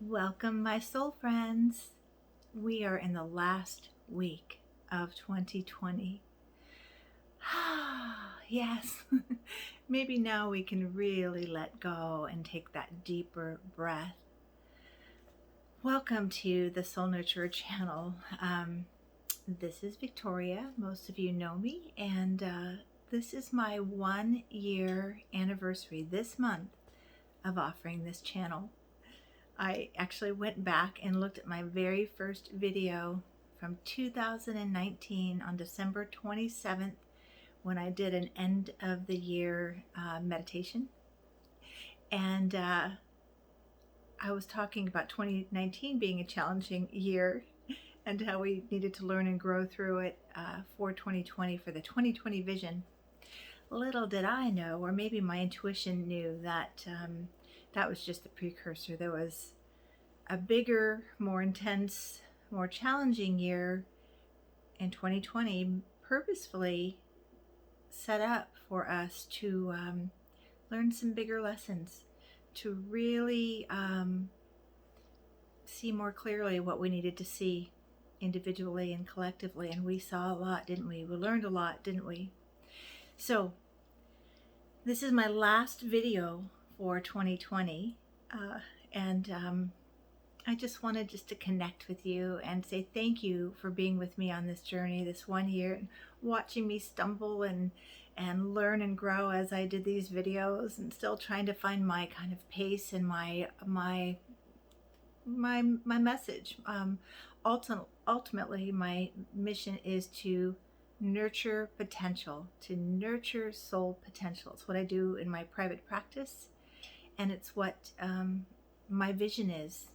Welcome, my soul friends. We are in the last week of 2020. Yes, maybe now we can really let go and take that deeper breath. Welcome to the Soul Nurturer channel. This is Victoria. Most of you know me, and this is my 1 year anniversary this month of offering this channel. I actually went back and looked at my very first video from 2019 on December 27th when I did an end of the year meditation. And I was talking about 2019 being a challenging year and how we needed to learn and grow through it for 2020, for the 2020 vision. Little did I know, or maybe my intuition knew, that that was just the precursor. There was a bigger, more intense, more challenging year in 2020, purposefully set up for us to learn some bigger lessons, to really see more clearly what we needed to see individually and collectively. And we saw a lot, didn't we? We learned a lot, didn't we? So this is my last video for 2020, and I just wanted to connect with you and say thank you for being with me on this journey, this 1 year, and watching me stumble and learn and grow as I did these videos, and still trying to find my kind of pace and my message. Ultimately, my mission is to nurture potential, to nurture soul potential. It's what I do in my private practice, and it's what my vision is.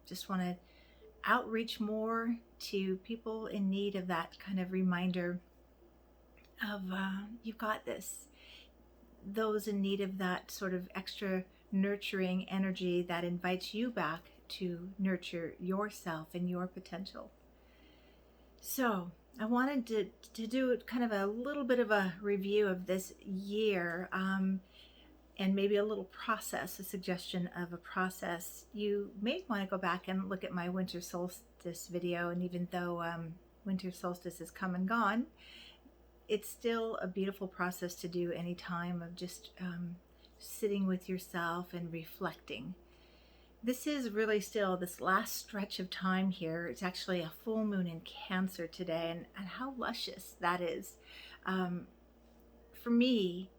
Just want to outreach more to people in need of that kind of reminder of you've got this. Those in need of that sort of extra nurturing energy that invites you back to nurture yourself and your potential. So I wanted to do kind of a little bit of a review of this year, and maybe a little process, a suggestion of a process. You may want to go back and look at my winter solstice video, and even though winter solstice is come and gone, it's still a beautiful process to do any time of just sitting with yourself and reflecting. This is really still this last stretch of time here. It's actually a full moon in Cancer today, and how luscious that is. For me,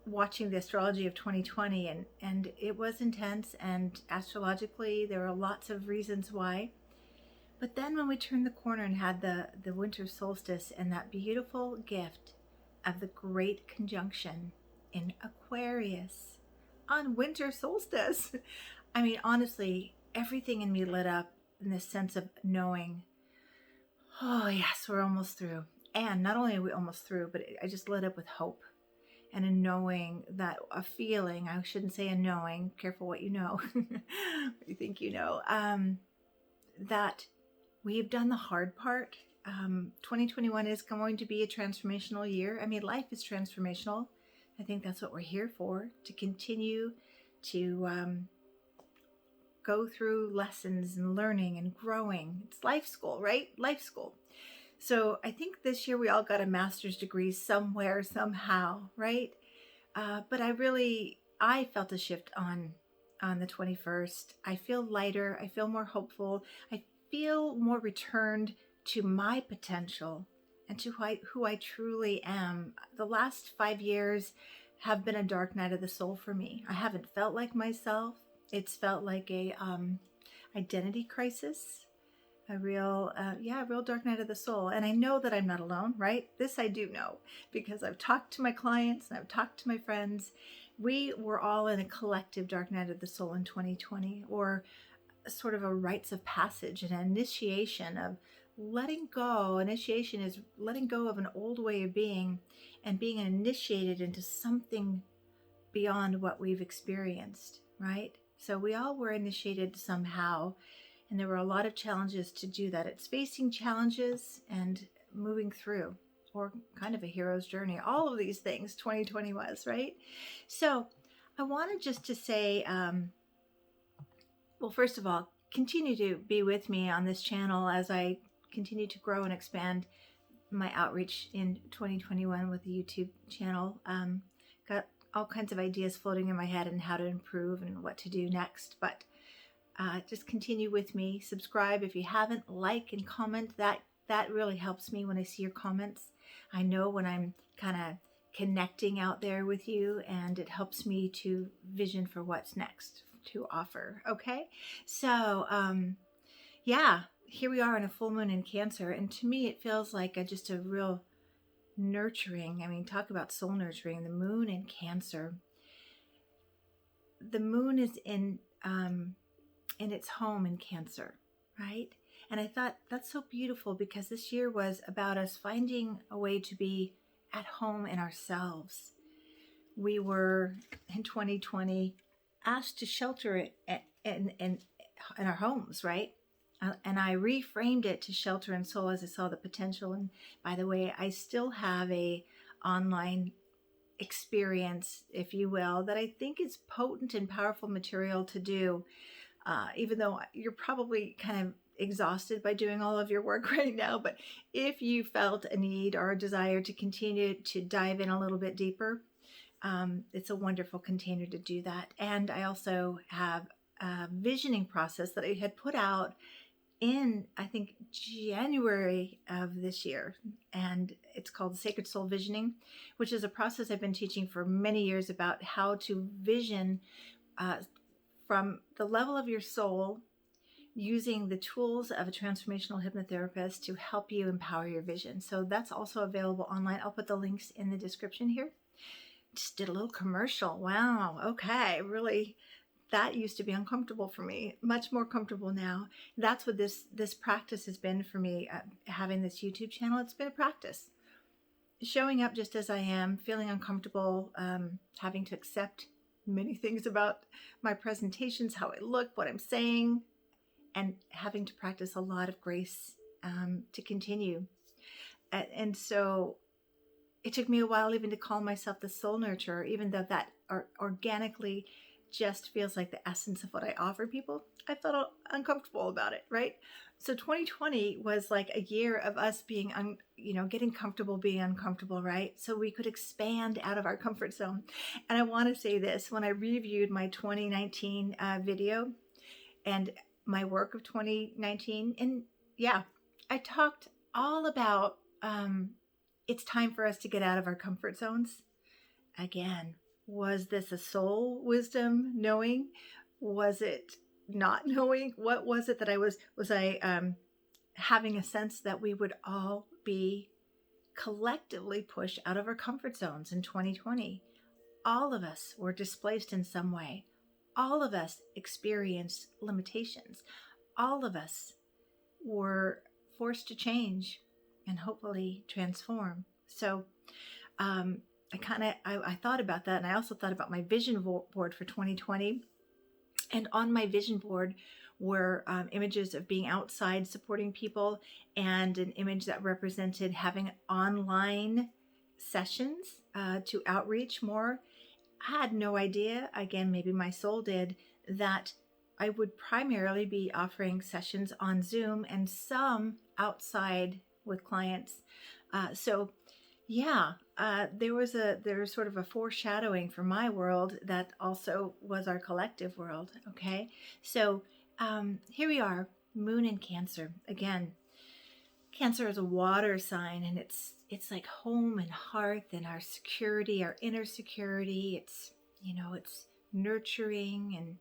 watching the astrology of 2020, and it was intense, and astrologically there were lots of reasons why. But then when we turned the corner and had the winter solstice and that beautiful gift of the great conjunction in Aquarius on winter solstice, I mean, honestly, everything in me lit up in this sense of knowing, oh yes, we're almost through. And not only are we almost through, but I just lit up with hope and a knowing, that a feeling, I shouldn't say a knowing, careful what you know, what you think you know, that we've done the hard part. 2021 is going to be a transformational year. I mean, life is transformational. I think that's what we're here for, to continue to go through lessons and learning and growing. It's life school, right? Life school. So I think this year we all got a master's degree somewhere, somehow, right? But I felt a shift on the 21st. I feel lighter. I feel more hopeful. I feel more returned to my potential and to who I truly am. The last 5 years have been a dark night of the soul for me. I haven't felt like myself. It's felt like a identity crisis. A real dark night of the soul. And I know that I'm not alone, right? This I do know, because I've talked to my clients and I've talked to my friends. We were all in a collective dark night of the soul in 2020, or sort of a rites of passage, an initiation of letting go. Initiation is letting go of an old way of being and being initiated into something beyond what we've experienced, right? So we all were initiated somehow. And there were a lot of challenges to do that. It's facing challenges and moving through, or kind of a hero's journey. All of these things 2020 was, right? So I wanted just to say, Well, first of all, continue to be with me on this channel as I continue to grow and expand my outreach in 2021 with the YouTube channel. Got all kinds of ideas floating in my head and how to improve and what to do next. But just continue with me. Subscribe if you haven't. Like and comment. That really helps me when I see your comments. I know when I'm kind of connecting out there with you, and it helps me to vision for what's next to offer. Okay, so yeah, here we are in a full moon in Cancer, and to me it feels like just a real nurturing. I mean, talk about soul nurturing. The moon in Cancer. The moon is in its home in Cancer, right? And I thought that's so beautiful because this year was about us finding a way to be at home in ourselves. We were in 2020 asked to shelter in our homes, right? And I reframed it to shelter and soul as I saw the potential. And by the way, I still have a online experience, if you will, that I think is potent and powerful material to do. Even though you're probably kind of exhausted by doing all of your work right now, but if you felt a need or a desire to continue to dive in a little bit deeper, it's a wonderful container to do that. And I also have a visioning process that I had put out in, I think, January of this year. And it's called Sacred Soul Visioning, which is a process I've been teaching for many years about how to vision from the level of your soul, using the tools of a transformational hypnotherapist to help you empower your vision. So that's also available online. I'll put the links in the description here. Just did a little commercial. Wow. Okay. Really, that used to be uncomfortable for me. Much more comfortable now. That's what this practice has been for me. Having this YouTube channel, it's been a practice. Showing up just as I am, feeling uncomfortable, having to accept many things about my presentations, how I look, what I'm saying, and having to practice a lot of grace to continue. And so it took me a while even to call myself the soul nurturer, even though that organically just feels like the essence of what I offer people. I felt uncomfortable about it, right? So 2020 was like a year of us being, getting comfortable being uncomfortable, right? So we could expand out of our comfort zone. And I want to say this, when I reviewed my 2019 video and my work of 2019, and yeah, I talked all about it's time for us to get out of our comfort zones. Again, was this a soul wisdom knowing? Was it not knowing? What was it that I was I having a sense that we would all be collectively pushed out of our comfort zones in 2020? All of us were displaced in some way. All of us experienced limitations. All of us were forced to change and hopefully transform. So I thought about that, and I also thought about my vision board for 2020. And on my vision board were images of being outside supporting people, and an image that represented having online sessions to outreach more. I had no idea, again, maybe my soul did, that I would primarily be offering sessions on Zoom and some outside with clients. There was sort of a foreshadowing for my world that also was our collective world. Okay, so here we are, Moon in Cancer again. Cancer is a water sign, and it's like home and hearth and our security, our inner security. It's nurturing and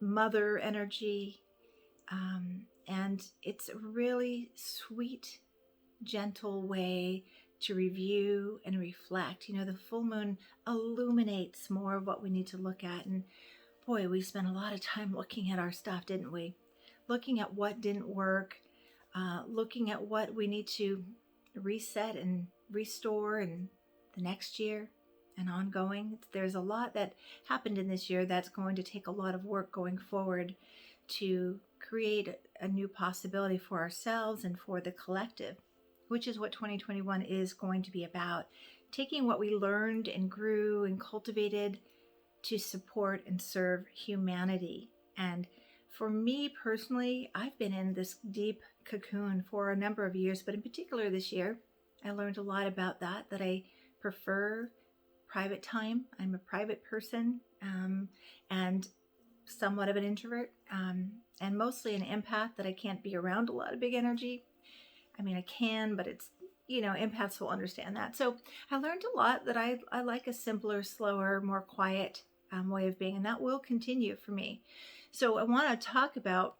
mother energy, and it's a really sweet, gentle way to review and reflect. The full moon illuminates more of what we need to look at. And boy, we spent a lot of time looking at our stuff, didn't we? Looking at what didn't work, looking at what we need to reset and restore in the next year and ongoing. There's a lot that happened in this year that's going to take a lot of work going forward to create a new possibility for ourselves and for the collective, which is what 2021 is going to be about. Taking what we learned and grew and cultivated to support and serve humanity And for me personally, I've been in this deep cocoon for a number of years, but in particular this year, I learned a lot about that I prefer private time. I'm a private person, and somewhat of an introvert, and mostly an empath, that I can't be around a lot of big energy. I mean, I can, but it's, empaths will understand that. So I learned a lot that I like a simpler, slower, more quiet way of being, and that will continue for me. So I want to talk about,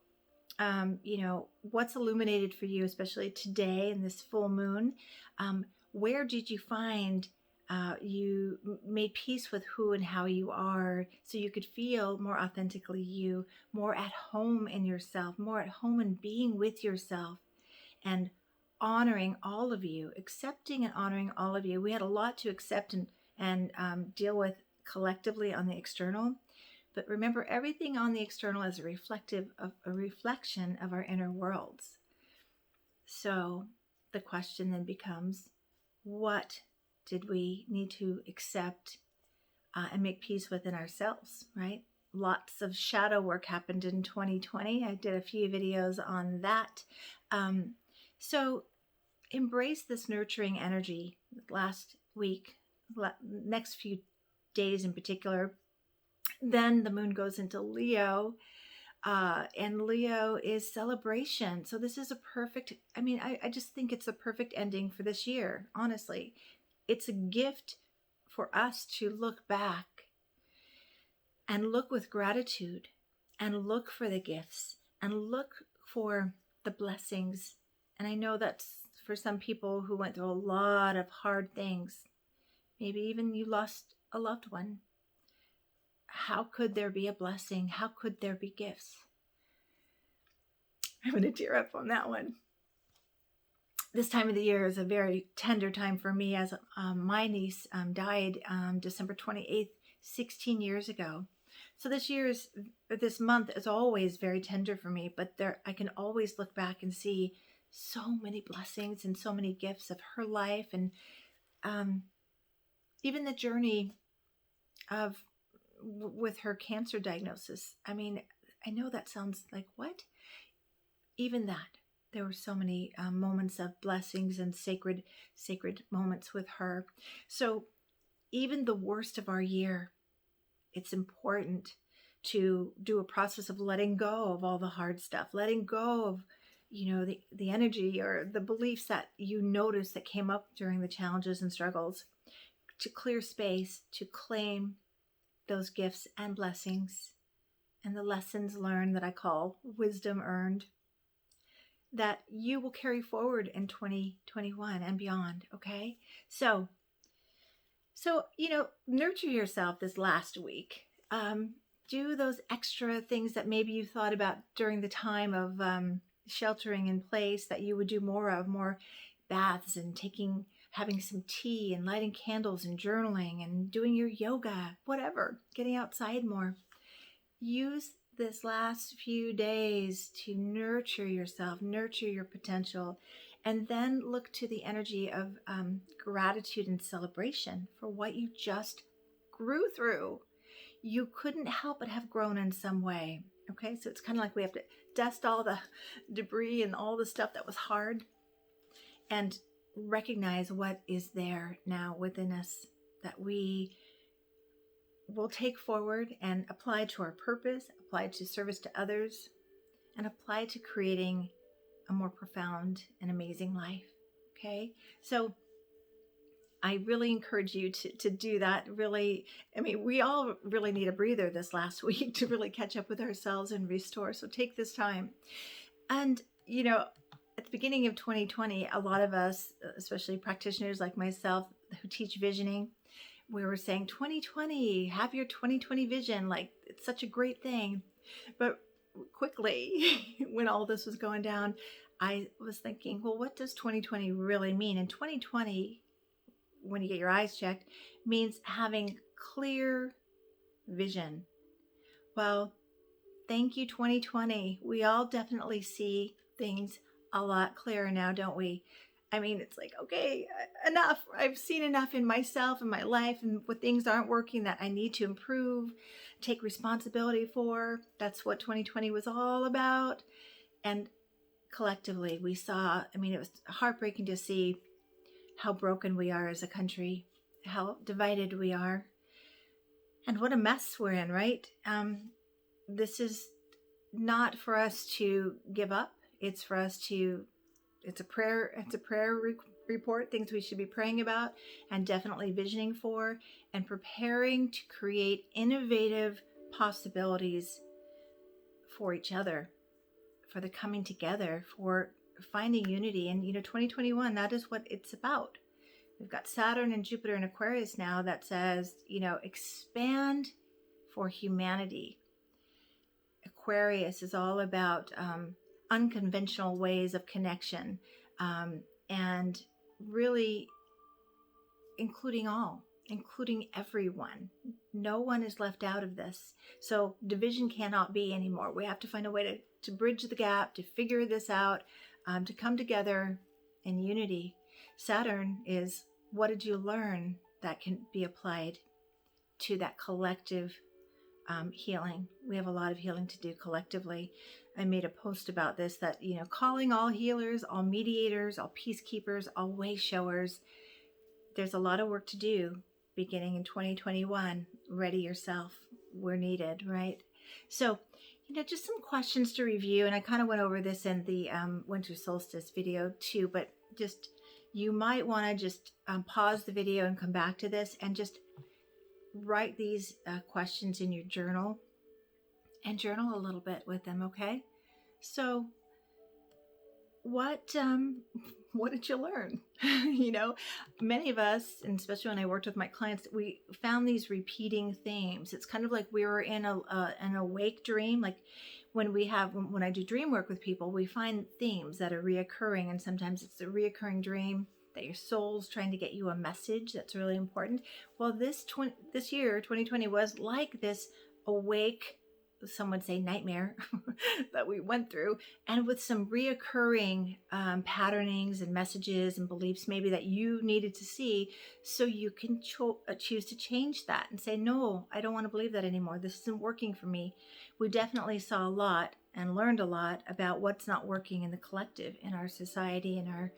what's illuminated for you, especially today in this full moon. Where did you find you made peace with who and how you are, so you could feel more authentically you, more at home in yourself, more at home in being with yourself, and honoring all of you, accepting and honoring all of you. We had a lot to accept and deal with collectively on the external, but remember, everything on the external is a reflection of our inner worlds. So the question then becomes, what did we need to accept and make peace within ourselves, right? Lots of shadow work happened in 2020. I did a few videos on that. So embrace this nurturing energy. Last week, next few days in particular, then the moon goes into Leo, and Leo is celebration. So this is a perfect, I just think it's a perfect ending for this year, honestly. It's a gift for us to look back and look with gratitude and look for the gifts and look for the blessings. And I know that's for some people who went through a lot of hard things. Maybe even you lost a loved one. How could there be a blessing? How could there be gifts? I'm going to tear up on that one. This time of the year is a very tender time for me, as my niece died December 28th, 16 years ago. So this month is always very tender for me, but I can always look back and see so many blessings and so many gifts of her life, and even the journey with her cancer diagnosis. I mean, I know that sounds like, what? Even that. There were so many moments of blessings and sacred moments with her. So even the worst of our year, it's important to do a process of letting go of all the hard stuff, letting go of, the energy or the beliefs that you noticed that came up during the challenges and struggles, to clear space, to claim those gifts and blessings and the lessons learned that I call wisdom earned, that you will carry forward in 2021 and beyond. Okay. So, nurture yourself this last week. Do those extra things that maybe you thought about during the time of sheltering in place that you would do more baths and having some tea and lighting candles and journaling and doing your yoga, whatever, getting outside more. Use this last few days to nurture yourself, nurture your potential, and then look to the energy of gratitude and celebration for what you just grew through. You couldn't help but have grown in some way. Okay, so it's kind of like we have to dust all the debris and all the stuff that was hard and recognize what is there now within us that we will take forward and apply to our purpose, apply to service to others, and apply to creating a more profound and amazing life. Okay, so I really encourage you to do that. Really, we all really need a breather this last week to really catch up with ourselves and restore. So take this time. And, at the beginning of 2020, a lot of us, especially practitioners like myself who teach visioning, we were saying 2020, have your 2020 vision. Like, it's such a great thing. But quickly, when all this was going down, I was thinking, well, what does 2020 really mean? And 2020, when you get your eyes checked, means having clear vision. Well, thank you, 2020. We all definitely see things a lot clearer now, don't we? I mean, it's like, okay, enough. I've seen enough in myself and my life and what things aren't working that I need to improve, take responsibility for. That's what 2020 was all about. And collectively, we saw, I mean, it was heartbreaking to see how broken we are as a country, how divided we are, and what a mess we're in, right? This is not for us to give up. It's for us to, it's a prayer report, things we should be praying about and definitely visioning for and preparing to create innovative possibilities for each other, for the coming together, for finding unity. And 2021, that is what it's about. We've got Saturn and Jupiter in Aquarius now that says, expand for humanity. Aquarius is all about unconventional ways of connection, and really including everyone. No one is left out of this. So division cannot be anymore. We have to find a way to bridge the gap, to figure this out, to come together in unity. Saturn is, what did you learn that can be applied to that collective healing? We have a lot of healing to do collectively. I made a post about this, that, calling all healers, all mediators, all peacekeepers, all way showers. There's a lot of work to do beginning in 2021. Ready yourself. We're needed, right? So, just some questions to review. And I kind of went over this in the winter solstice video too, but just, you might want to just pause the video and come back to this and just write these questions in your journal and journal a little bit with them. Okay. So what did you learn? Many of us, and especially when I worked with my clients, we found these repeating themes. It's kind of like we were in an awake dream. Like when I do dream work with people, we find themes that are reoccurring, and sometimes it's a reoccurring dream that your soul's trying to get you a message that's really important. Well, this year, 2020, was like this awake, some would say nightmare that we went through, and with some reoccurring patternings and messages and beliefs maybe that you needed to see, so you can choose to change that and say, no, I don't want to believe that anymore. This isn't working for me. We definitely saw a lot and learned a lot about what's not working in the collective, in our society, in our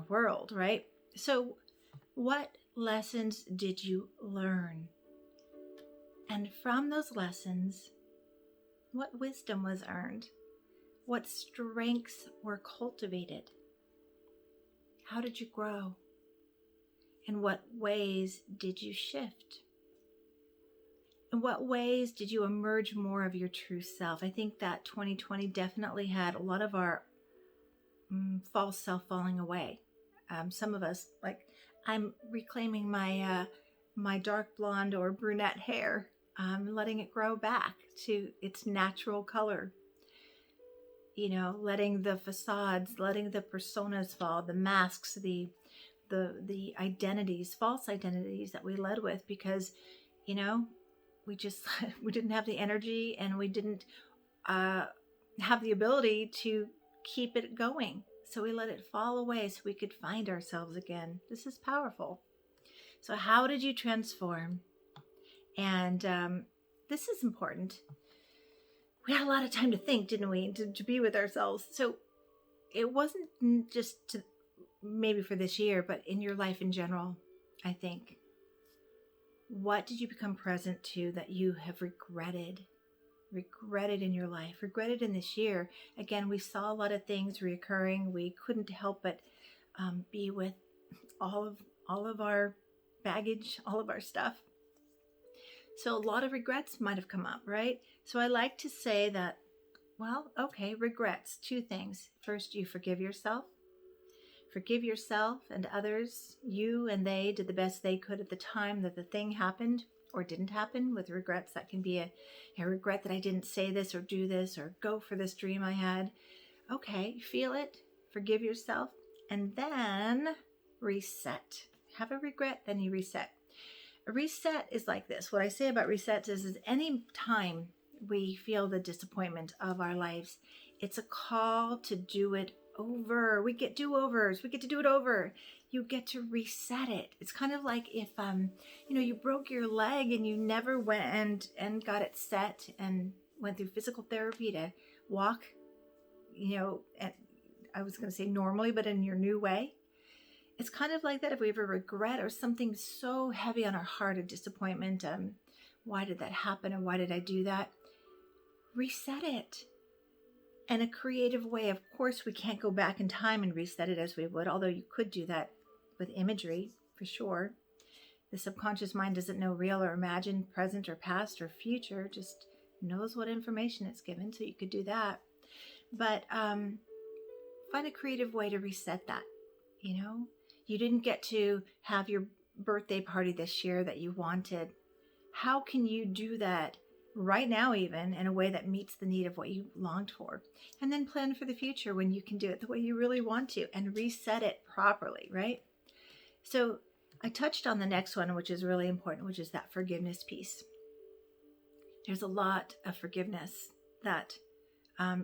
world, right? So what lessons did you learn? And from those lessons, what wisdom was earned? What strengths were cultivated? How did you grow? In what ways did you shift? In what ways did you emerge more of your true self? I think that 2020 definitely had a lot of our false self falling away. Some of us, like, I'm reclaiming my dark blonde or brunette hair, letting it grow back to its natural color. Letting the facades, letting the personas fall, the masks, the identities, false identities that we led with, because we didn't have the energy, and we didn't have the ability to keep it going. So we let it fall away so we could find ourselves again. This is powerful. So how did you transform? And this is important. We had a lot of time to think, didn't we? To be with ourselves. So it wasn't just maybe for this year, but in your life in general, I think. What did you become present to that you have regretted in your life, regretted in this year? Again, we saw a lot of things reoccurring. We couldn't help but be with all of our baggage, all of our stuff. So a lot of regrets might have come up, right? So I like to say that, well, okay, regrets, two things. First, you forgive yourself. Forgive yourself and others. You and they did the best they could at the time that the thing happened or didn't happen. With regrets, that can be a regret that I didn't say this or do this or go for this dream I had. Okay, feel it, forgive yourself, and then reset. Have a regret, then you reset. A reset is like this. What I say about resets is any time we feel the disappointment of our lives, it's a call to do it over. We get do-overs. We get to do it over. You get to reset it. It's kind of like if you broke your leg and you never went and got it set and went through physical therapy to walk, I was going to say normally, but in your new way. It's kind of like that if we have a regret or something so heavy on our heart, a disappointment. Why did that happen? And why did I do that? Reset it. And a creative way, of course, we can't go back in time and reset it as we would, although you could do that with imagery, for sure. The subconscious mind doesn't know real or imagined, present or past or future, just knows what information it's given, so you could do that. But find a creative way to reset that. You didn't get to have your birthday party this year that you wanted. How can you do that right now, even in a way that meets the need of what you longed for? And then plan for the future when you can do it the way you really want to and reset it properly, right? So I touched on the next one, which is really important, which is that forgiveness piece. There's a lot of forgiveness that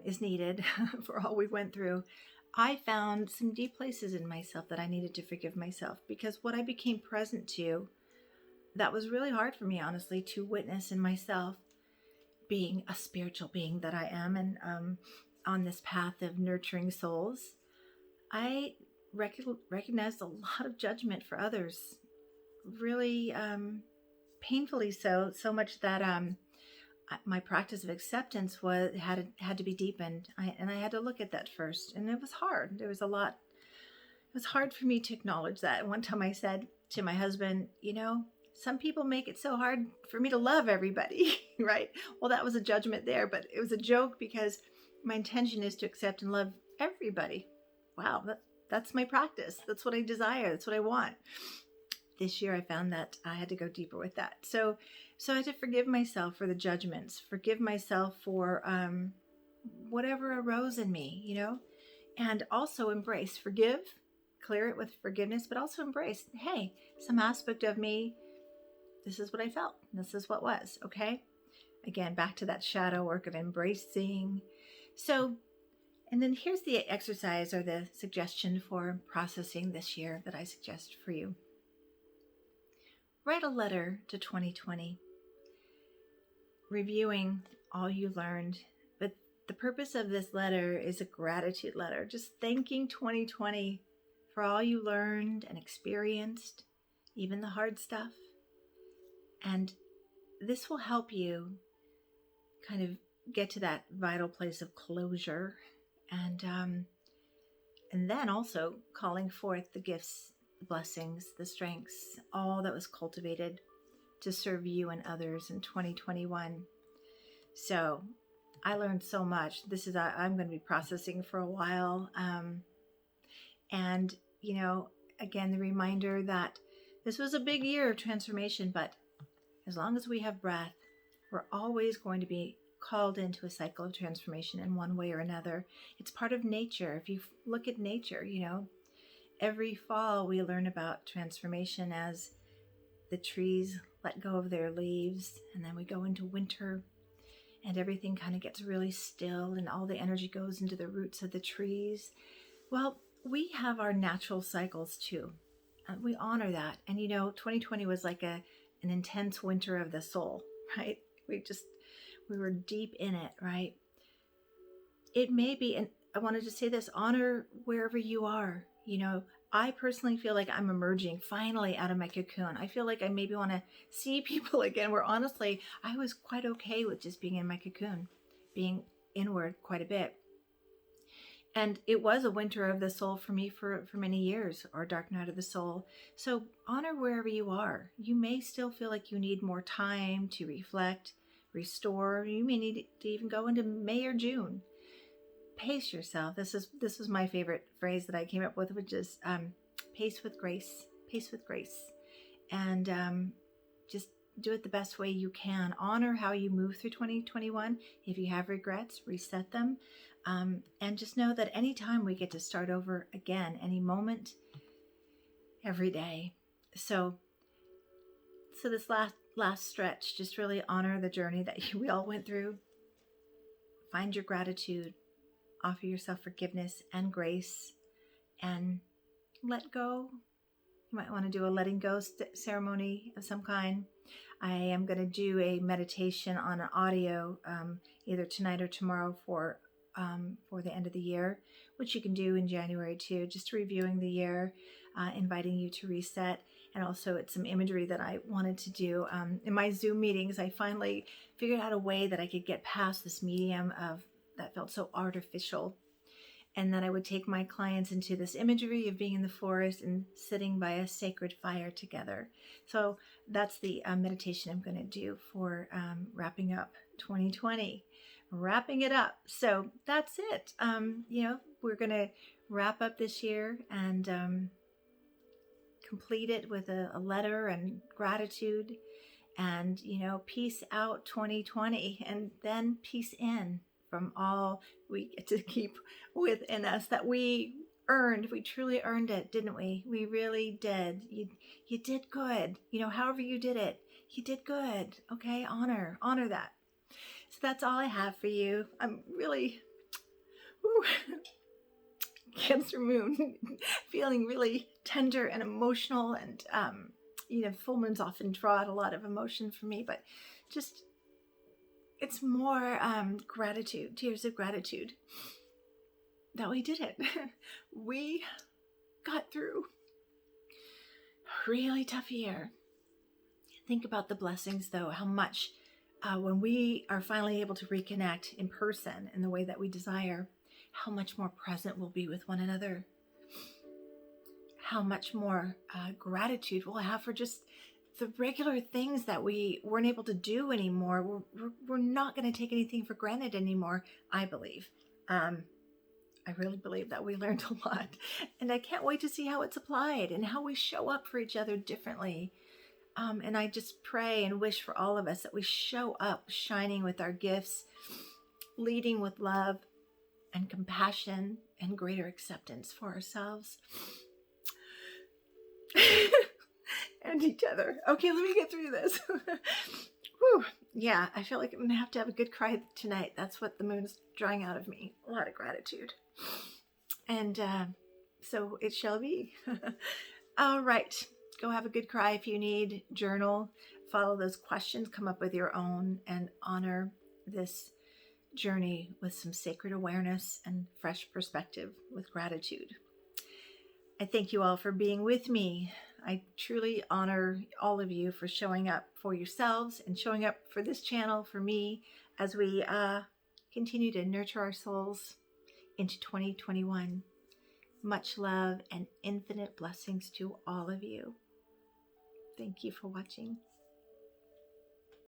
is needed for all we went through. I found some deep places in myself that I needed to forgive myself, because what I became present to, that was really hard for me, honestly, to witness in myself, being a spiritual being that I am, and on this path of nurturing souls. I recognized a lot of judgment for others, really painfully so much that my practice of acceptance had to be deepened. I had to look at that first, and it was hard. There was a lot. It was hard for me to acknowledge that. One time I said to my husband, some people make it so hard for me to love everybody, right? Well, that was a judgment there, but it was a joke because my intention is to accept and love everybody. Wow, that's my practice. That's what I desire. That's what I want. This year I found that I had to go deeper with that. So I had to forgive myself for the judgments, forgive myself for whatever arose in me, and also embrace, forgive, clear it with forgiveness, but also embrace, hey, some aspect of me, this is what I felt. This is what was, okay? Again, back to that shadow work of embracing. So, and then here's the exercise or the suggestion for processing this year that I suggest for you. Write a letter to 2020, reviewing all you learned. But the purpose of this letter is a gratitude letter, just thanking 2020 for all you learned and experienced, even the hard stuff. And this will help you kind of get to that vital place of closure, and then also calling forth the gifts, the blessings, the strengths, all that was cultivated to serve you and others in 2021. So I learned so much. I'm going to be processing for a while. And, again, the reminder that this was a big year of transformation, but as long as we have breath, we're always going to be called into a cycle of transformation in one way or another. It's part of nature. If you look at nature, every fall we learn about transformation as the trees let go of their leaves, and then we go into winter and everything kind of gets really still and all the energy goes into the roots of the trees. Well, we have our natural cycles too. We honor that. And 2020 was like an intense winter of the soul, right? We were deep in it, right? It may be, and I wanted to say this, honor wherever you are. I personally feel like I'm emerging finally out of my cocoon. I feel like I maybe want to see people again, where honestly, I was quite okay with just being in my cocoon, being inward quite a bit. And it was a winter of the soul for me for many years, or dark night of the soul. So honor wherever you are. You may still feel like you need more time to reflect, restore. You may need to even go into May or June. Pace yourself. This was my favorite phrase that I came up with, which is pace with grace. Pace with grace. And just do it the best way you can. Honor how you move through 2021. If you have regrets, reset them. And just know that anytime we get to start over again, any moment, every day. So this last stretch, just really honor the journey that we all went through. Find your gratitude. offer yourself forgiveness and grace and let go. You might want to do a letting go ceremony of some kind. I am going to do a meditation on an audio either tonight or tomorrow for the end of the year, which you can do in January too, just reviewing the year, inviting you to reset. And also it's some imagery that I wanted to do. In my Zoom meetings, I finally figured out a way that I could get past this medium of that felt so artificial. And then I would take my clients into this imagery of being in the forest and sitting by a sacred fire together. So that's the meditation I'm going to do for wrapping up 2020, wrapping it up. So that's it. We're going to wrap up this year and complete it with a letter and gratitude and, peace out 2020 and then peace in from all we get to keep within us that we earned. We truly earned it, didn't we? We really did. You did good. However you did it, you did good. Okay, honor that. So that's all I have for you. I'm really, Cancer Moon, feeling really tender and emotional, and full moons often draw out a lot of emotion for me, but just it's more gratitude, tears of gratitude that we did it. We got through a really tough year. Think about the blessings, though, how much when we are finally able to reconnect in person in the way that we desire, how much more present we'll be with one another. How much more gratitude we'll have for just the regular things that we weren't able to do anymore. We're not going to take anything for granted anymore, I believe. I really believe that we learned a lot. And I can't wait to see how it's applied and how we show up for each other differently. And I just pray and wish for all of us that we show up shining with our gifts, leading with love and compassion and greater acceptance for ourselves. And each other. Okay, let me get through this. Whew. Yeah, I feel like I'm going to have a good cry tonight. That's what the moon's drawing out of me. A lot of gratitude. And so it shall be. All right. Go have a good cry if you need. Journal. Follow those questions. Come up with your own and honor this journey with some sacred awareness and fresh perspective with gratitude. I thank you all for being with me. I truly honor all of you for showing up for yourselves and showing up for this channel, for me, as we continue to nurture our souls into 2021. Much love and infinite blessings to all of you. Thank you for watching.